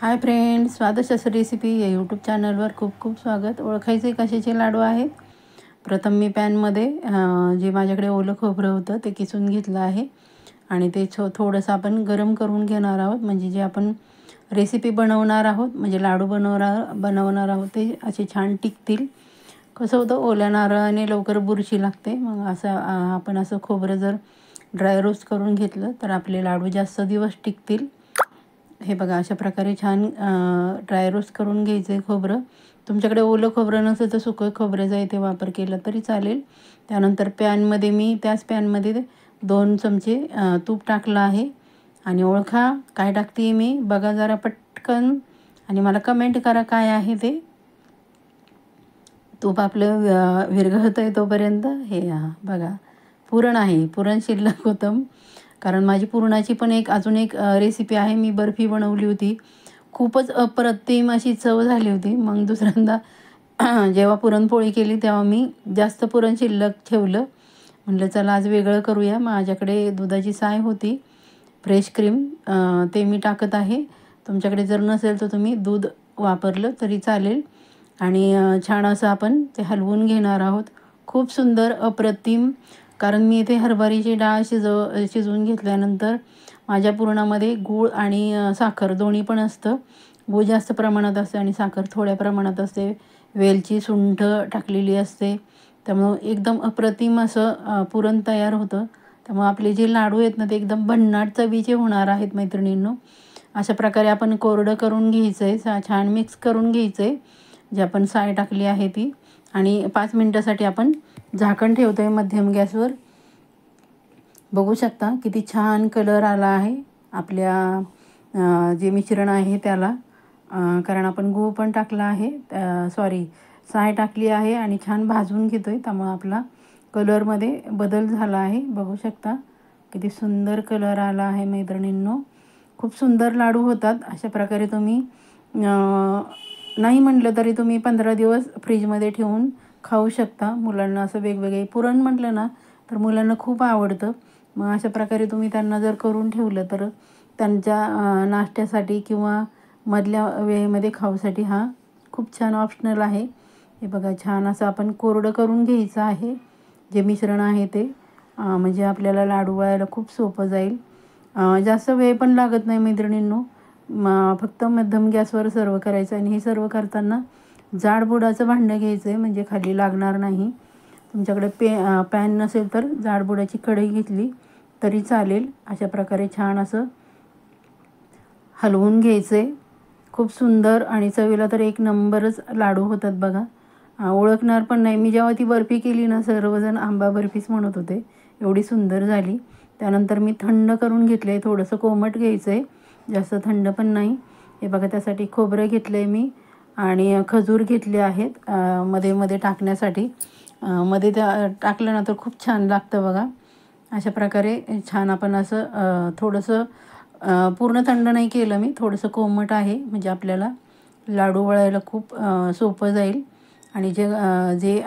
Hi friends, स्वादिष्ट असं recipe या यूट्यूब चॅनलवर खूप खूप स्वागत. ओळखायचे कशाचे लाडू आहेत. प्रथम मी पॅनमध्ये जे माझ्याकडे ओलं खोबरं होतं ते किसून घेतलं आहे आणि ते थोडंसं आपण गरम करून घेणार आहोत. म्हणजे जे आपण रेसिपी बनवणार आहोत, म्हणजे लाडू बनवणार आहोत, ते असे छान टिकतील. कसं होतं, ओल्या नारळाने लवकर बुरशी लागते. मग असं आपण असं खोबरं जर ड्राय रोस्ट करून घेतलं तर आपले लाडू जास्त दिवस टिकतील. हे बघा, अशा प्रकारे छान ड्राय रोस्ट करून घ्यायचं आहे खोबरं. तुमच्याकडे ओलं खोबरं नसेल तर सुकं खोबऱ्याचा इथे वापर केला तरी चालेल. त्यानंतर त्याच पॅनमध्ये 2 चमचे तूप टाकलं आहे. आणि ओळखा काय टाकते मी, बघा जरा पटकन आणि मला कमेंट करा काय आहे ते. तूप आपलं विरघळतं आहे तोपर्यंत हे बघा, पुरण आहे. पुरण शिल्लक होतं, कारण माझी पुरणाची पण अजून एक रेसिपी आहे. मी बर्फी बनवली होती, खूपच अप्रतिम अशी चव झाली होती. मग दुसऱ्यांदा जेव्हा पुरणपोळी केली तेव्हा मी जास्त पुरण शिल्लक ठेवलं. म्हटलं चला आज वेगळं करूया. माझ्याकडे दुधाची साय होती, फ्रेश क्रीम, ते मी टाकत आहे. तुमच्याकडे जर नसेल तर तुम्ही दूध वापरलं तरी चालेल. आणि छान असं आपण ते हलवून घेणार आहोत. खूप सुंदर, अप्रतिम. कारण मी इथे हरभऱ्याची डाळ शिजवून घेतल्यानंतर माझ्या पुरणामध्ये गूळ आणि साखर दोन्ही पण असतं. गूळ जास्त प्रमाणात असते आणि साखर थोड्या प्रमाणात असते. वेलची, सुंठ टाकलेली असते. त्यामुळं एकदम अप्रतिम असं पुरण तयार होतं. त्यामुळं आपले जे लाडू आहेत ना, ते एकदम भन्नाट चवीचे होणार आहेत मैत्रिणींनो. अशा प्रकारे आपण कोरडं करून घ्यायचं आहे, छान मिक्स करून घ्यायचं आहे जे आपण साय टाकली आहे ती. आणि 5 मिनटासाठी आपण झाकण ठेवतो आहे मध्यम गॅसवर. बघू शकता किती छान कलर आला आहे आपल्या जे मिश्रण आहे त्याला. कारण आपण गूळ पण टाकला आहे, साय टाकली आहे आणि छान भाजून घेतो आहे. त्यामुळे आपला कलरमध्ये बदल झाला आहे. बघू शकता किती सुंदर कलर आला आहे मैत्रिणींनो. खूप सुंदर लाडू होतात. अशा प्रकारे तुम्ही नाही म्हटलं तरी तुम्ही 15 दिवस फ्रीजमध्ये ठेवून खाऊ शकता. मुलांना असं वेगवेगळे पुरण म्हटलं ना तर मुलांना खूप आवडतं. मग अशा प्रकारे तुम्ही त्यांना जर करून ठेवलं तर त्यांच्या नाश्त्यासाठी किंवा मधल्या वेळेमध्ये खाऊसाठी हा खूप छान ऑप्शनल आहे. हे बघा, छान असं आपण कोरडं करून घ्यायचं आहे जे मिश्रण आहे ते. म्हणजे आपल्याला लाडू वळायला खूप सोपं जाईल. जास्त वेळ पण लागत नाही मैत्रिणींनो. फक्त मध्यम गॅसवर सर्व करायचं. आणि हे सर्व करताना जाड बुडाचं भांडं घ्यायचं आहे, म्हणजे खाली लागणार नाही. तुमच्याकडे पॅन नसेल तर जाड बुडाची कढई घेतली तरी चालेल. अशा प्रकारे छान असं हलवून घ्यायचं आहे. खूप सुंदर आणि चवीला तर एक नंबरच लाडू होतात बघा. ओळखणार पण नाही. मी जेव्हा ती बर्फी केली ना, सर्वजण आंबा बर्फीच म्हणत होते, एवढी सुंदर झाली. त्यानंतर मी थंड करून घेतलं आहे. थोडंसं कोमट घ्यायचं आहे, जास्त थंड पण नाही. हे बघा, त्यासाठी खोबरं घेतलं आहे मी आणि खजूर घेतले आहेत मध्ये मध्ये टाकण्यासाठी. मध्ये त्या टाकलं ना तर खूप छान लागतं बघा. अशा प्रकारे छान आपण असं थोडंसं पूर्ण थंड नाही केलं मी, थोडंसं कोमट आहे, म्हणजे आपल्याला लाडू वळायला खूप सोपं जाईल. आणि जे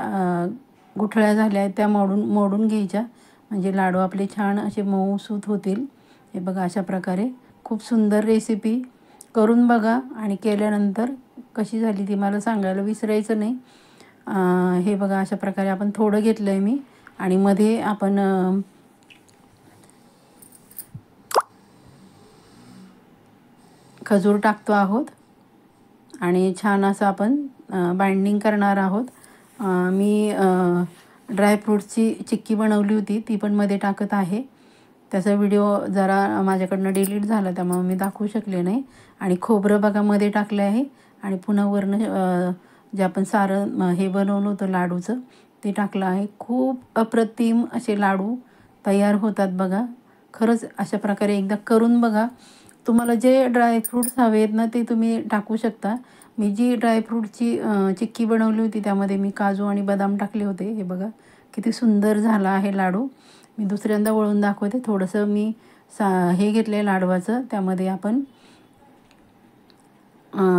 गुठळ्या झाल्या आहेत त्या मोडून घ्यायच्या, म्हणजे लाडू आपले छान असे मऊसूत होतील. हे बघा, अशा प्रकारे खूप सुंदर रेसिपी करून बघा आणि केल्यानंतर कशी झाली ती मला सांगायला विसरायचं नाही. हे बघा, अशा प्रकारे आपण थोडं घेतलं आहे मी आणि मध्ये आपण खजूर टाकतो आहोत आणि छान असं आपण बाइंडिंग करणार आहोत. मी ड्रायफ्रूट्सची चिक्की बनवली होती, ती पण मध्ये टाकत आहे. त्याचा व्हिडिओ जरा माझ्याकडनं डिलीट झाला, त्यामुळे मी दाखवू शकले नाही. आणि खोबरं बघा मध्ये टाकलं आहे आणि पुन्हा वरनं जे आपण सारण हे बनवलं होतं लाडूचं ते टाकलं आहे. खूप अप्रतिम असे लाडू तयार होतात बघा. खरंच अशा प्रकारे एकदा करून बघा. तुम्हाला जे ड्रायफ्रूट्स हवे आहेत ना ते तुम्ही टाकू शकता. मी जी ड्रायफ्रूटची चिक्की बनवली होती त्यामध्ये मी काजू आणि बदाम टाकले होते. हे बघा किती सुंदर झाला आहे लाडू. मी दुसऱ्यांदा वळून दाखवते. थोडंसं मी हे घेतलं आहे लाडवाचं, त्यामध्ये आपण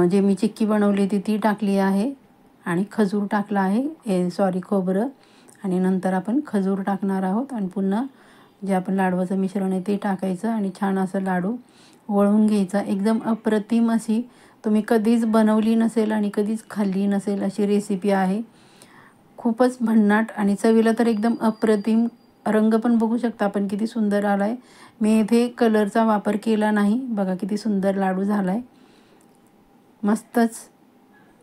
जे मी चिक्की बनवली होती ती टाकली आहे आणि खजूर टाकला आहे, खोबरं. आणि नंतर आपण खजूर टाकणार आहोत आणि पुन्हा जे आपण लाडवाचं मिश्रण आहे ते टाकायचं आणि छान असं लाडू वळून घ्यायचा. एकदम अप्रतिम अशी तुम्ही कधीच बनवली नसेल आणि कधीच खाल्ली नसेल अशी रेसिपी आहे. खूपच भन्नाट आणि चवीला तर एकदम अप्रतिम. रंग पण बघू शकता आपण किती सुंदर आला आहे. मी इथे कलरचा वापर केला नाही. बघा किती सुंदर लाडू झाला आहे. मस्तच.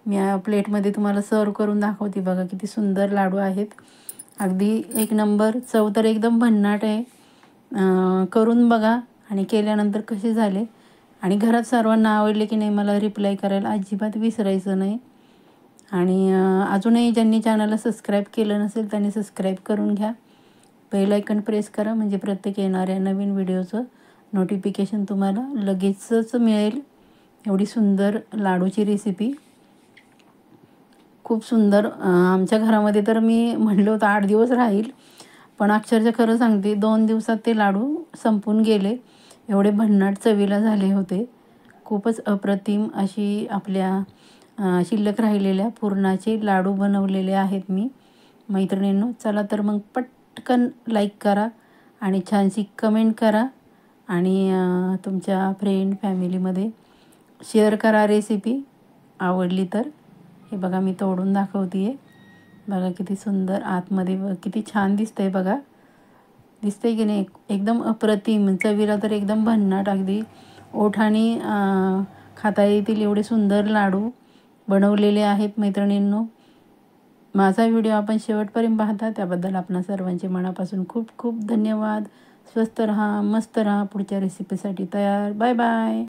मी प्लेटमध्ये तुम्हाला सर्व करून दाखवते. बघा किती सुंदर लाडू आहेत. अगदी एक नंबर. चव तर एकदम भन्नाट आहे. करून बघा आणि केल्यानंतर कसे झाले आणि घरात सर्वांना आवडले की नाही मला रिप्लाय करायला अजिबात विसरायचं नाही. आणि अजूनही ज्यांनी चॅनलला सबस्क्राईब केलं नसेल त्यांनी सबस्क्राईब करून घ्या. बेल आयकॉन प्रेस करा म्हणजे प्रत्येक येणाऱ्या नवीन व्हिडिओचं नोटिफिकेशन तुम्हाला लगेचच मिळेल. एवढी सुंदर लाडूची रेसिपी. खूप सुंदर. आमच्या घरामध्ये तर मी म्हणलं होतं 8 दिवस राहील, पण अक्षरशः खरं सांगते 2 दिवसात ते लाडू संपून गेले. एवढे भन्नाट चवीला झाले होते. खूपच अप्रतिम अशी आपल्या शिल्लक राहिलेल्या पुरणाचे लाडू बनवलेले आहेत मी. मैत्रिणींनो, चला तर मग पटकन लाईक करा आणि छानशी कमेंट करा आणि तुमच्या फ्रेंड फॅमिलीमध्ये शेअर करा रेसिपी आवडली तर. हे बघा मी तोडून दाखवते आहे. बघा किती सुंदर आतमध्ये किती छान दिसतंय बघा. दिसतंय की नाही? एकदम अप्रतिम. चवीला तर एकदम भन्नाट. अगदी ओठाने खाता येतील एवढे सुंदर लाडू बनवलेले आहेत मैत्रिणींनो. माझा व्हिडिओ आपण शेवटपर्यंत पाहता त्याबद्दल आपणा सर्वांचे मनापासून खूप खूप धन्यवाद. स्वस्त रहा, मस्त रहा. पुढच्या रेसिपीसाठी तयार. Bye bye.